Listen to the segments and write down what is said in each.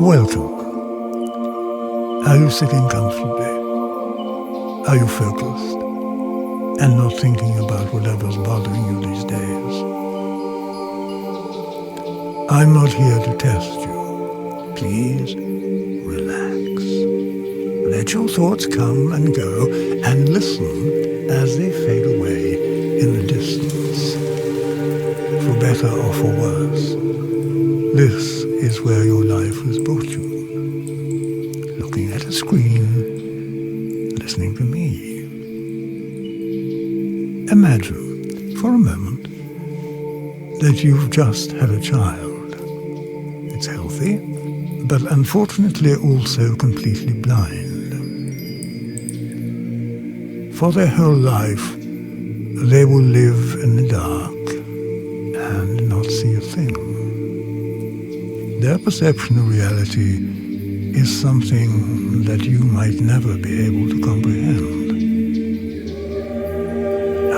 Welcome. Are you sitting comfortably? Are you focused and not thinking about whatever's bothering you these days? I'm not here to test you. Please relax. Let your thoughts come and go and listen as they fade away in the distance. For better or for worse, this is where your life has brought you. Looking at a screen, listening to me. Imagine, for a moment, that you've just had a child. It's healthy, but unfortunately also completely blind. For their whole life, they will live in the dark and not see a thing. Their perception of reality is something that you might never be able to comprehend.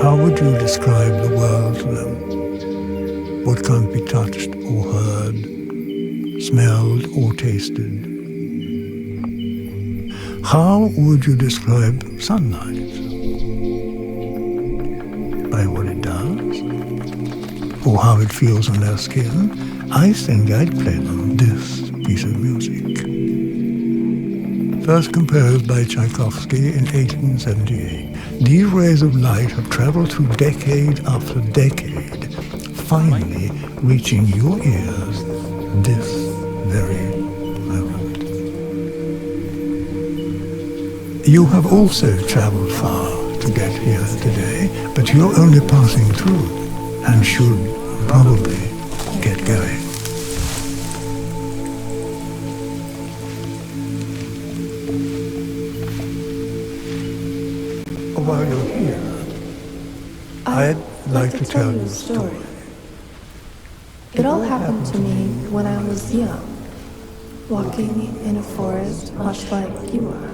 How would you describe the world to them? What can't be touched or heard, smelled or tasted? How would you describe sunlight? By what it does? Or how it feels on their skin? I think I'd play them this piece of music. First composed by Tchaikovsky in 1878, these rays of light have traveled through decade after decade, finally reaching your ears this very moment. You have also traveled far to get here today, but you're only passing through and should probably get going. While you're here, I'd like to tell you a story. It all happened to me when I was young, walking in a forest much like you are.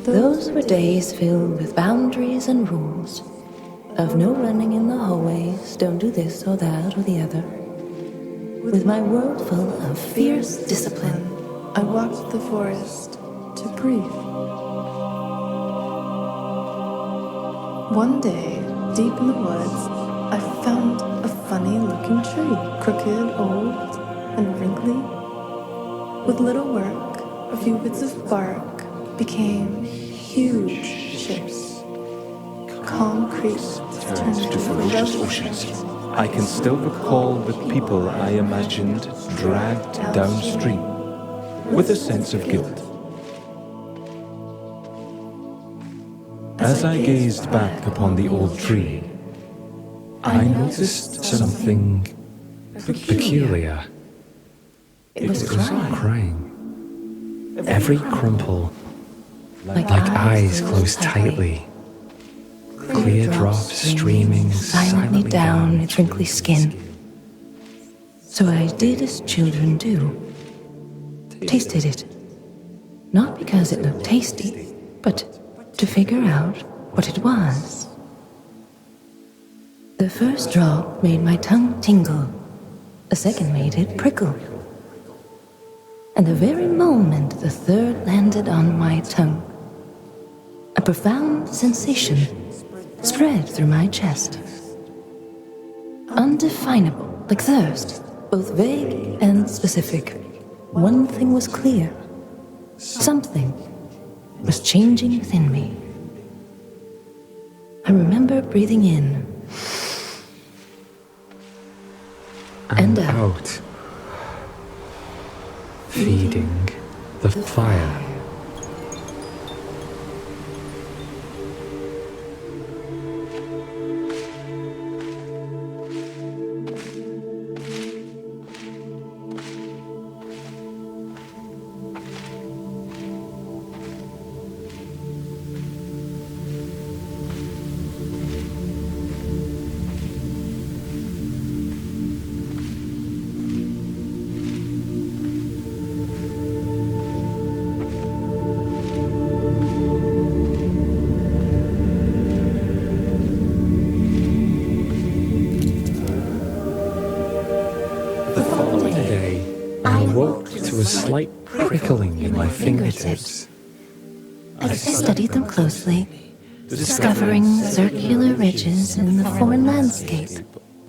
Those were days filled with boundaries and rules, of no running in the hallways, don't do this or that or the other. With my world full of fierce discipline, I walked the forest to breathe. One day, deep in the woods, I found a funny-looking tree, crooked, old, and wrinkly. With little work, a few bits of bark became huge ships. Calm creeks turned to ferocious oceans. I can still recall the people I imagined dragged downstream with a sense of guilt. As I gazed back upon the old tree, I noticed something peculiar. it was Crying. Every crumple, like eyes closed tightly. Clear drops streaming silently down its wrinkly skin. So I did as children do. Tasted it. Not because it looked tasty, but to figure out what it was. The first drop made my tongue tingle. A second made it prickle. And the very moment the third landed on my tongue, a profound sensation spread through my chest. Undefinable, like thirst, both vague and specific. One thing was clear. Something was changing within me. I remember breathing in and out, feeding the fire. a slight prickling in my fingertips. I studied them closely, discovering circular ridges in the foreign landscape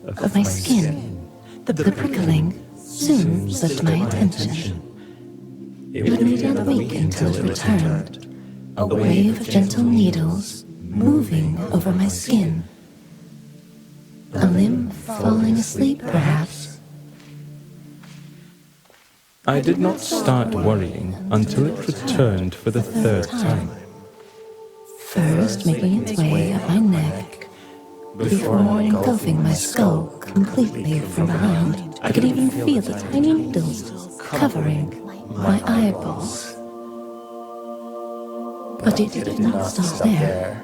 of my skin. The prickling soon slipped my attention. It would need a week until it returned, a wave of gentle needles moving over my skin. A limb falling asleep, perhaps. I did not start worrying until it returned for the third time. First making its way up my neck, before engulfing my skull completely from behind. I could even feel the tiny needles covering my eyeballs. But it did not stop there.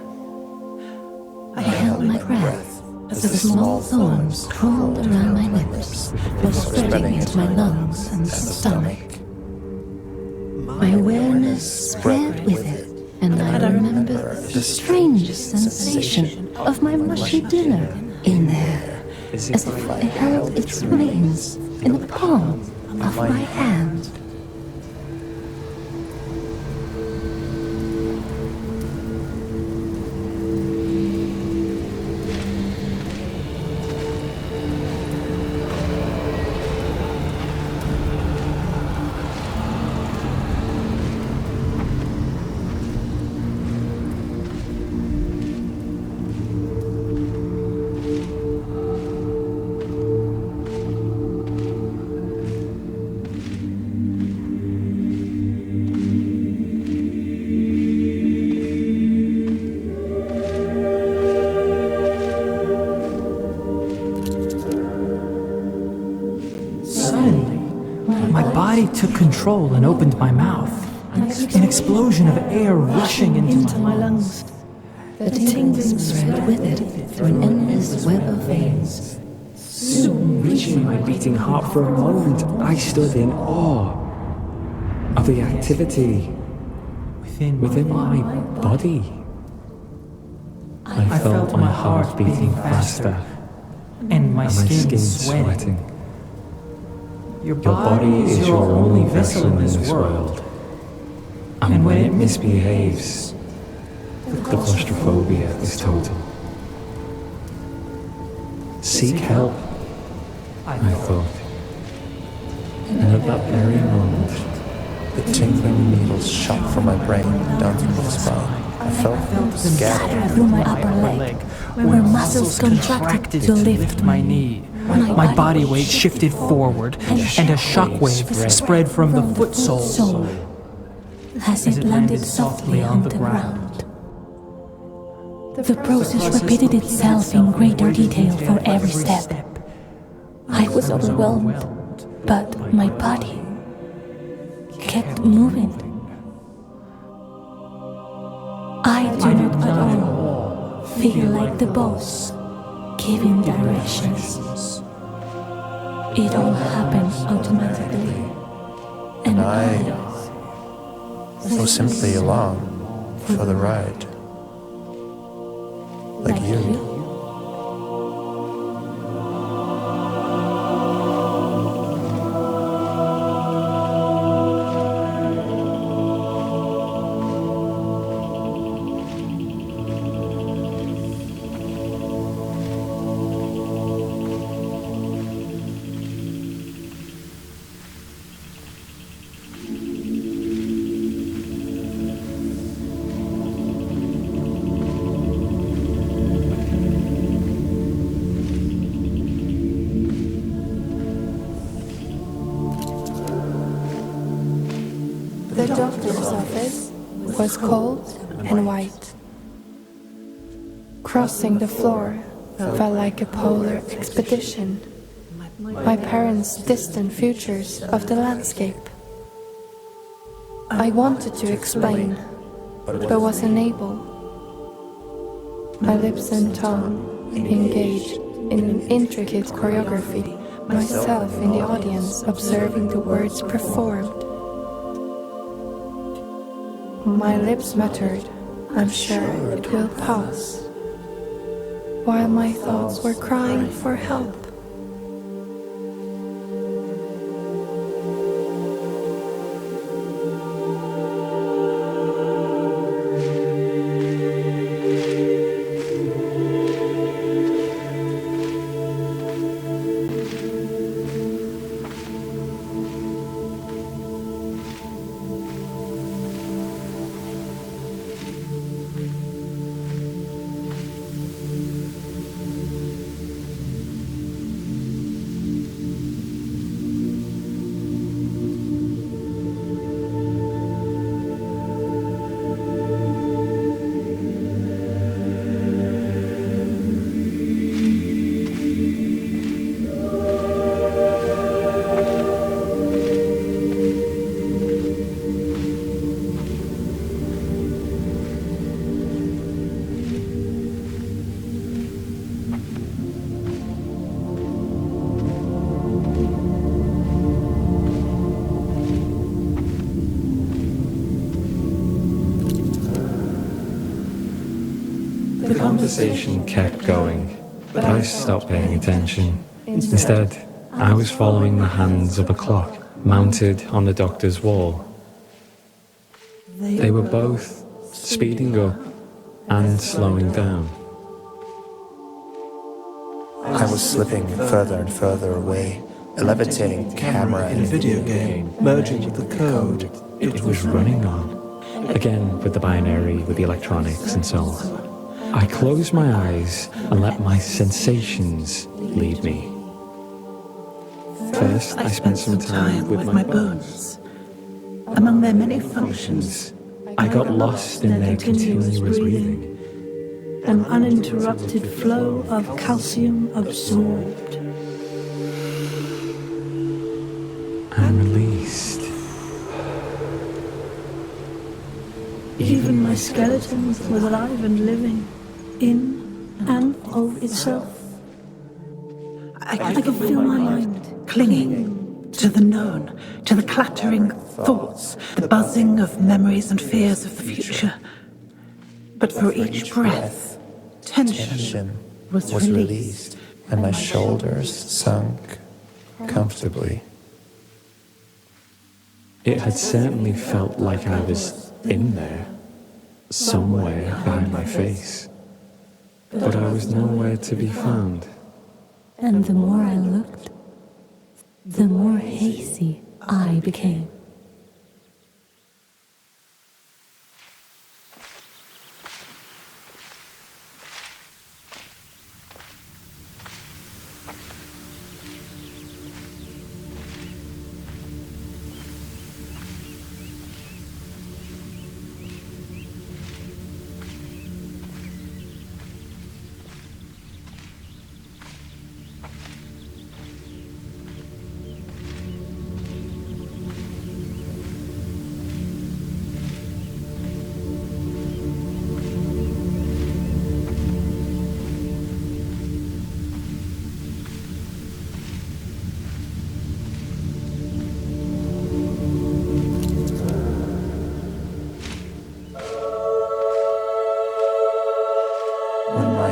I held my breath as the small thorns crawled around my lips before spreading into my lungs and stomach. My awareness spread with it, and I remembered the strangest sensation of my mushy dinner in there, as if I held its remains in the palm of my hand. Took control and opened my mouth. An explosion of air rushing into my lungs. The tingling spread with it through an endless web of veins. Soon reaching my beating heart for a moment, I stood in awe of the activity within my body. I felt my heart beating faster and my skin sweating. Your body is your only vessel in this world. And when it misbehaves, the claustrophobia is total. Seek help, I thought. And at that very moment, the tingling needles shot from my brain down through my spine. I felt them scatter through my upper leg, where muscles contracted to lift my knee. My body weight shifted forward, and a shockwave spread from the foot sole as it landed softly on the ground. The process repeated itself in greater detail for every step. I was overwhelmed, but my body kept moving. I do not at all feel like the boss giving directions. It all happened automatically, and I go simply along for the ride, like you. The doctor's office was cold and white. Crossing the floor felt like a polar expedition. My parents' distant futures of the landscape. I wanted to explain, but was unable. My lips and tongue engaged in an intricate choreography, myself in the audience observing the words performed. My lips muttered, "I'm sure it will pass," while my thoughts were crying for help. conversation kept going, but I stopped paying attention. Instead, I was following the hands of a clock mounted on the doctor's wall. They were both speeding up and slowing down. I was slipping further and further away, a levitating camera in a video game, merging with the code. It was running on. Again with the binary, with the electronics and so on. I closed my eyes and let my sensations lead me. First, I spent some time with my bones. Among their many functions, I got lost in their continuous breathing. an uninterrupted flow of calcium absorbed and released. Even my skeleton was alive and living, in and of itself. I could feel my mind clinging to the known, to the clattering thoughts, the buzzing of memories and fears of the future. But for each breath, tension was released, and my shoulders sunk comfortably. It had certainly felt like I was in there, somewhere behind my face, but I was nowhere to be found. And the more I looked, the more hazy I became.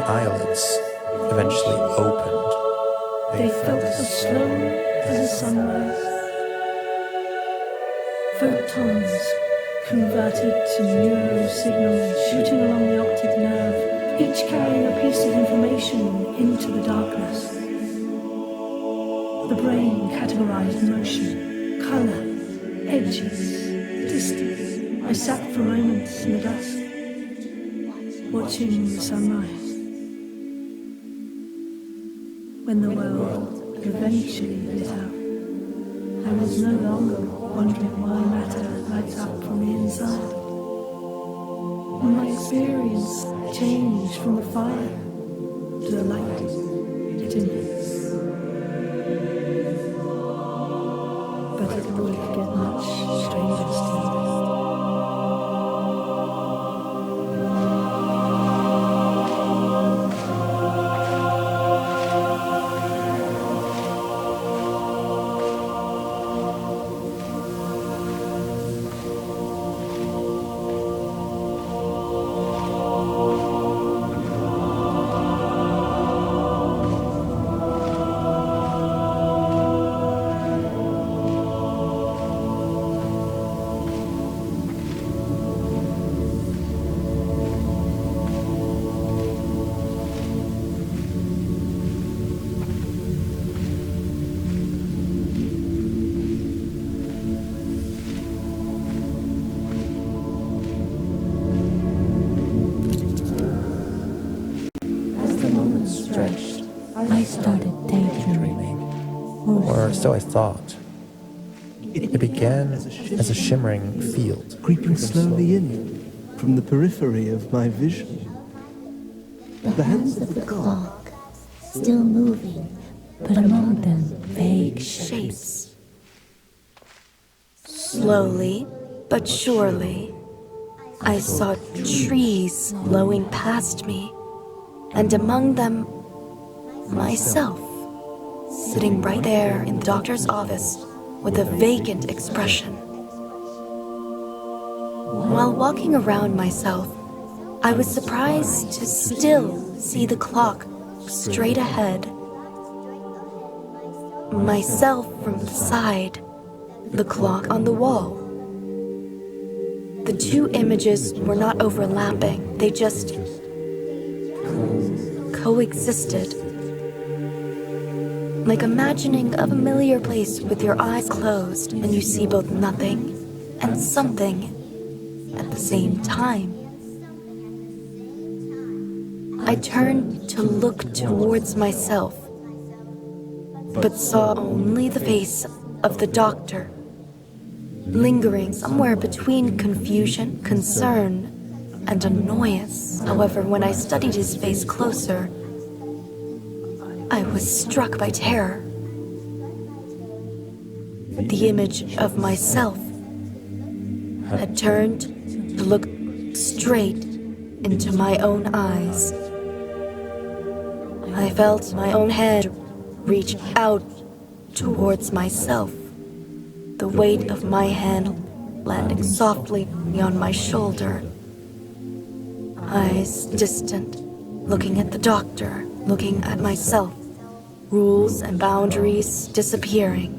Eyelids eventually opened. They felt as slow as a sunrise. Photons converted to neural signals shooting along the optic nerve, each carrying a piece of information into the darkness. The brain categorized motion, color, edges, distance. I sat for moments in the dusk, watching the sunrise. When the world eventually lit up, I was no longer wondering why matter lights up from the inside. My experience changed from the fire to the light it emits. But it would get much stranger still. I started daydreaming. Or so I thought. It began as a shimmering field, creeping slowly in from the periphery of my vision. The hands of the clock, still moving, but among them vague shapes. Slowly, but surely, I saw trees blowing past me, and among them, myself, sitting right there in the doctor's office with a vacant expression. While walking around myself, I was surprised to still see the clock straight ahead. Myself from the side, the clock on the wall. The two images were not overlapping, they just coexisted. Like imagining a familiar place with your eyes closed and you see both nothing and something at the same time. I turned to look towards myself, but saw only the face of the doctor, lingering somewhere between confusion, concern, and annoyance. However, when I studied his face closer, I was struck by terror. The image of myself had turned to look straight into my own eyes. I felt my own head reach out towards myself, the weight of my hand landing softly on my shoulder. Eyes distant, looking at the doctor, looking at myself, rules and boundaries disappearing.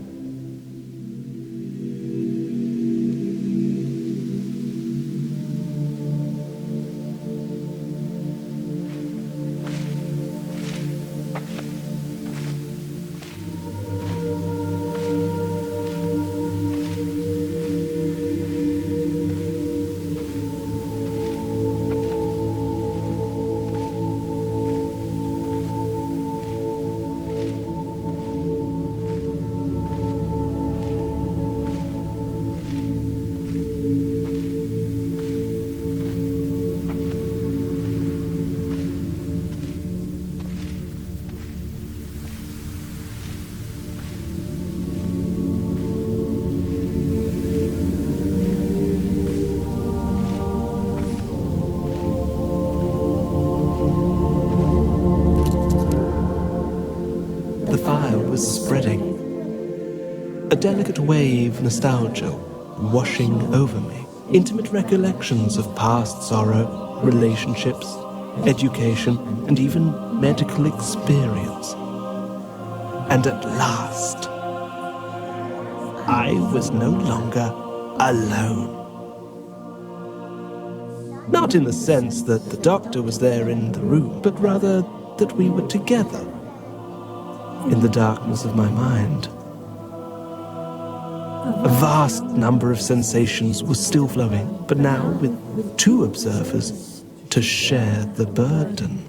A delicate wave of nostalgia washing over me. Intimate recollections of past sorrow, relationships, education, and even medical experience. And at last, I was no longer alone. Not in the sense that the doctor was there in the room, but rather that we were together in the darkness of my mind. A vast number of sensations was still flowing, but now with two observers to share the burden.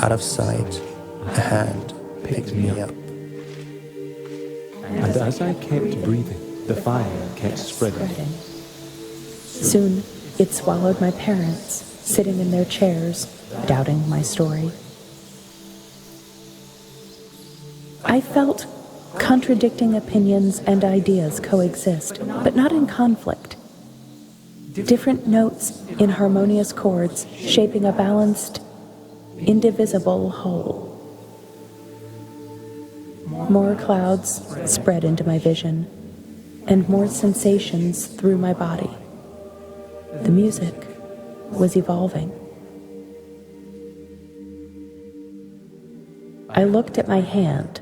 Out of sight, a hand picked me up. And as I kept breathing, the fire kept spreading. Soon, it swallowed my parents, sitting in their chairs, doubting my story. I felt contradicting opinions and ideas coexist, but not in conflict. Different notes in harmonious chords, shaping a balanced, indivisible whole. More clouds spread into my vision, and more sensations through my body. The music was evolving. I looked at my hand.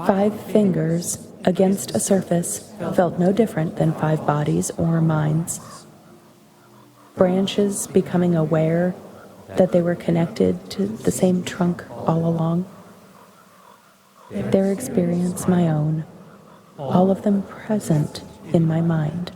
5 fingers against a surface felt no different than 5 bodies or minds. Branches becoming aware that they were connected to the same trunk all along. Their experience my own, all of them present in my mind.